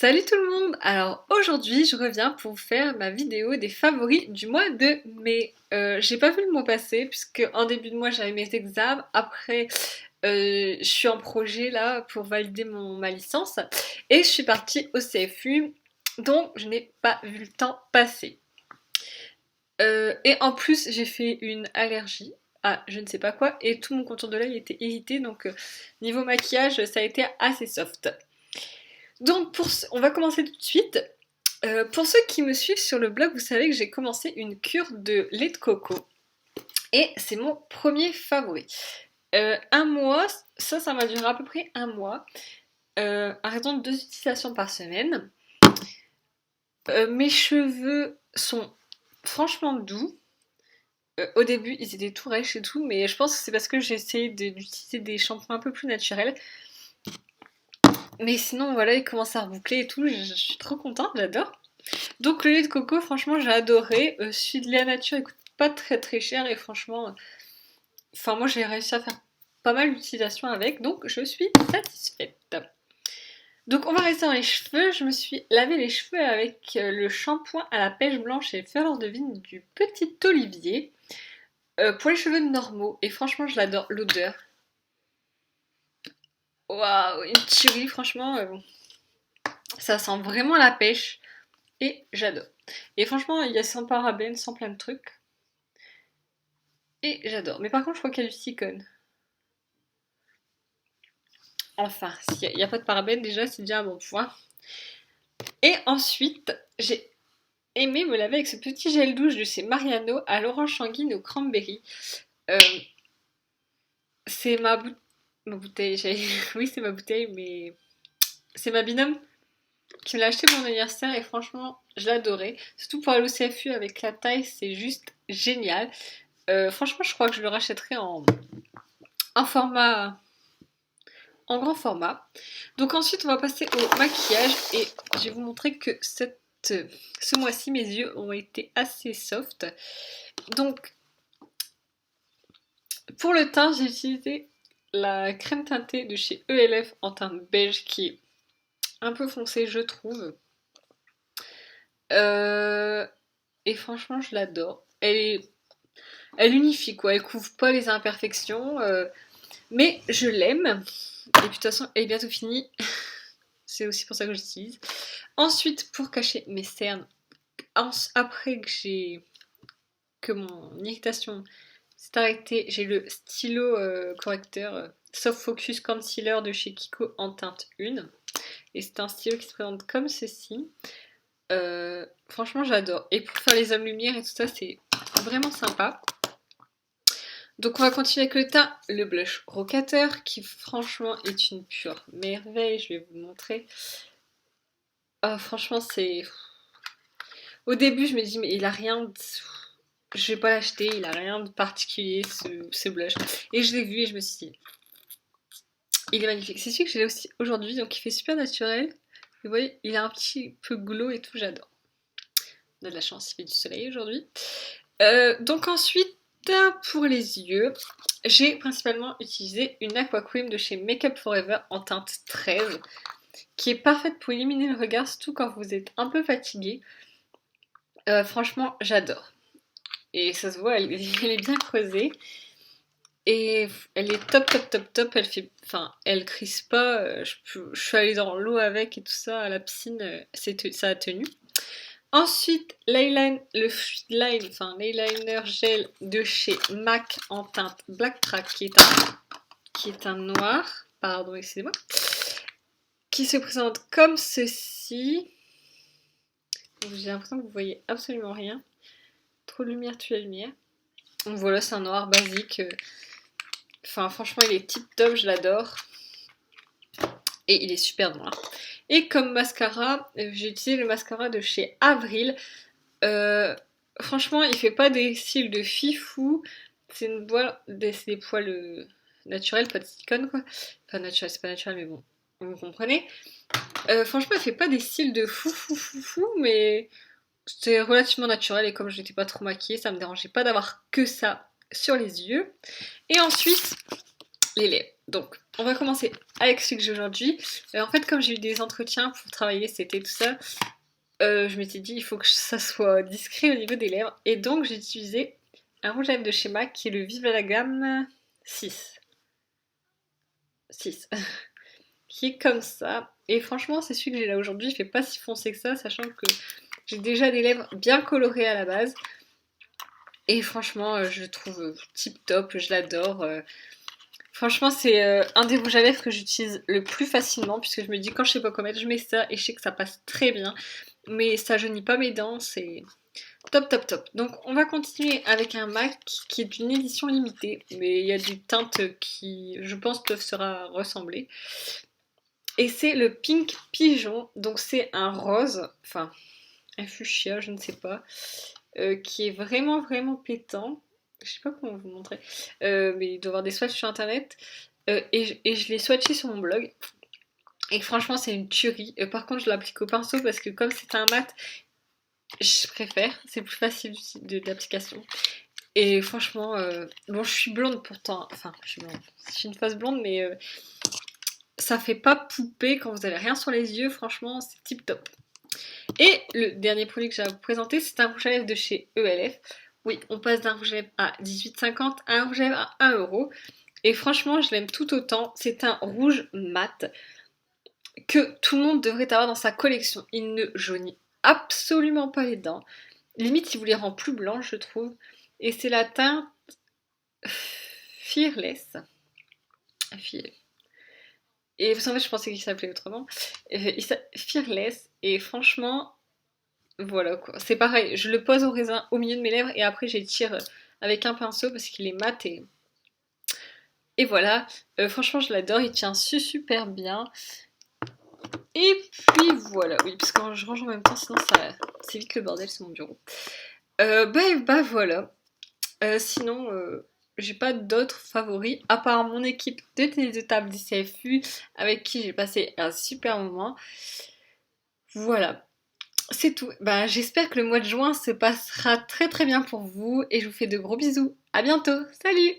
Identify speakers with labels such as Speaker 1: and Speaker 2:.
Speaker 1: Salut tout le monde! Alors aujourd'hui je reviens pour vous faire ma vidéo des favoris du mois de mai. J'ai pas vu le mois passer puisque en début de mois j'avais mes examens, après je suis en projet là pour valider ma licence et je suis partie au CFU donc je n'ai pas vu le temps passer. Et en plus j'ai fait une allergie à je ne sais pas quoi et tout mon contour de l'œil était irrité donc niveau maquillage ça a été assez soft. Donc on va commencer tout de suite. Pour ceux qui me suivent sur le blog, vous savez que j'ai commencé une cure de lait de coco. Et c'est mon premier favori. Un mois, ça va durer à peu près un mois. À raison de 2 utilisations par semaine. Mes cheveux sont franchement doux. Au début, ils étaient tout rêches et tout, mais je pense que c'est parce que j'ai essayé d'utiliser des shampoings un peu plus naturels. Mais sinon, voilà, il commence à reboucler et tout. Je suis trop contente, j'adore. Donc, le lait de coco, franchement, j'ai adoré. Celui de la nature, il coûte pas très très cher et franchement, enfin, moi j'ai réussi à faire pas mal d'utilisation avec, donc je suis satisfaite. Donc, on va rester dans les cheveux. Je me suis lavé les cheveux avec le shampoing à la pêche blanche et fleur de vigne du Petit Olivier pour les cheveux normaux. Et franchement, je l'adore, l'odeur. Waouh, une tuerie, franchement, ça sent vraiment la pêche. Et j'adore. Et franchement, il y a sans parabènes, sans plein de trucs. Et j'adore. Mais par contre, je crois qu'il y a du silicone. Enfin, s'il n'y a pas de parabènes, déjà, c'est déjà un bon point. Et ensuite, j'ai aimé me laver avec ce petit gel douche de chez Mariano à l'orange sanguine au cranberry. Euh, c'est ma bouteille. Oui, c'est ma bouteille, mais c'est ma binôme qui me l'a acheté pour mon anniversaire et franchement, je l'adorais. Surtout pour aller au CFU avec la taille, c'est juste génial. Franchement, je crois que je le rachèterai en format, en grand format. Donc ensuite, on va passer au maquillage et je vais vous montrer que ce mois-ci, mes yeux ont été assez soft. Donc, pour le teint, j'ai utilisé la crème teintée de chez ELF en teinte beige qui est un peu foncée, je trouve. Et franchement, je l'adore. Elle unifie quoi, elle couvre pas les imperfections, mais je l'aime. Et puis de toute façon, elle est bientôt finie. C'est aussi pour ça que j'utilise. Ensuite, pour cacher mes cernes, après que mon irritation s'est arrêtée, j'ai le stylo correcteur Soft Focus Concealer de chez Kiko en teinte 1. Et c'est un stylo qui se présente comme ceci. Franchement, j'adore. Et pour faire les hommes lumière et tout ça, c'est vraiment sympa. Donc on va continuer avec le teint, le blush Rocateur qui franchement est une pure merveille, je vais vous montrer. Oh, franchement c'est... Au début je me dis mais il a rien de... Je vais pas l'acheter, il a rien de particulier ce blush. Et je l'ai vu et je me suis dit... Il est magnifique. C'est celui que j'ai aussi aujourd'hui, donc il fait super naturel. Vous voyez, il a un petit peu glow et tout, j'adore. On a de la chance, il fait du soleil aujourd'hui. Donc ensuite, pour les yeux, j'ai principalement utilisé une Aqua Cream de chez Makeup Forever en teinte 13 qui est parfaite pour éliminer le regard, surtout quand vous êtes un peu fatigué. Franchement, j'adore. Et ça se voit, elle est bien creusée. Et elle est top, top, top, top. Elle crispe pas. Je suis allée dans l'eau avec et tout ça à la piscine. Ça a tenu. Ensuite, le Fluid Line, enfin l'eyeliner gel de chez MAC en teinte Black Crack, qui est un noir, pardon, excusez-moi, qui se présente comme ceci. J'ai l'impression que vous voyez absolument rien. Trop de lumière, tue la lumière. Donc voilà, c'est un noir basique. Enfin, franchement, il est tip top, je l'adore. Et il est super noir. Et comme mascara, j'ai utilisé le mascara de chez Avril. Franchement, il fait pas des cils de fifou. C'est des poils naturels, pas de silicone quoi. Enfin, naturel, c'est pas naturel, mais bon, vous comprenez. Franchement, il fait pas des cils de fou, mais c'était relativement naturel. Et comme je n'étais pas trop maquillée, ça me dérangeait pas d'avoir que ça sur les yeux. Et ensuite, les lèvres. Donc, on va commencer avec celui que j'ai aujourd'hui. En fait, comme j'ai eu des entretiens pour travailler cet été, tout ça, je m'étais dit, il faut que ça soit discret au niveau des lèvres. Et donc, j'ai utilisé un rouge à lèvres de chez MAC qui est le Vive la gamme 6. 6. Qui est comme ça. Et franchement, c'est celui que j'ai là aujourd'hui. Il fait pas si foncé que ça, sachant que j'ai déjà des lèvres bien colorées à la base. Et franchement, je le trouve tip top, je l'adore. Franchement, c'est un des rouges à lèvres que j'utilise le plus facilement, puisque je me dis quand je sais pas quoi mettre, je mets ça et je sais que ça passe très bien. Mais ça jaunit pas mes dents, c'est top, top, top. Donc on va continuer avec un MAC qui est d'une édition limitée, mais il y a des teintes qui, je pense, peuvent se ressembler. Et c'est le Pink Pigeon, donc c'est un rose, enfin un fuchsia, je ne sais pas, qui est vraiment, vraiment pétant. Je sais pas comment vous montrer, mais il doit y avoir des swatchs sur internet. Et je l'ai swatché sur mon blog. Et franchement, c'est une tuerie. Par contre, je l'applique au pinceau parce que comme c'est un mat, je préfère. C'est plus facile d'application. Et franchement, bon, je suis blonde pourtant. Enfin, je suis blonde. Je suis une face blonde, mais ça fait pas poupée quand vous avez rien sur les yeux. Franchement, c'est tip top. Et le dernier produit que j'ai à vous présenter, c'est un rouge à lèvres de chez ELF. Oui, on passe d'un rouge à lèvres à 18,50 à un rouge à lèvres à 1€. Et franchement, je l'aime tout autant. C'est un rouge mat que tout le monde devrait avoir dans sa collection. Il ne jaunit absolument pas les dents. Limite, il vous les rend plus blanches, je trouve. Et c'est la teinte Fearless. Et vous savez, je pensais qu'il s'appelait autrement. Fearless. Et franchement, voilà quoi. C'est pareil, je le pose au raisin au milieu de mes lèvres et après j'étire avec un pinceau parce qu'il est mat et voilà. Franchement, je l'adore, il tient super bien. Et puis voilà, oui, parce que quand je range en même temps, sinon c'est vite le bordel sur mon bureau. Bah voilà. Sinon, j'ai pas d'autres favoris, à part mon équipe de tennis de table du CFU, avec qui j'ai passé un super moment. Voilà. C'est tout. Bah, j'espère que le mois de juin se passera très très bien pour vous et je vous fais de gros bisous. À bientôt. Salut!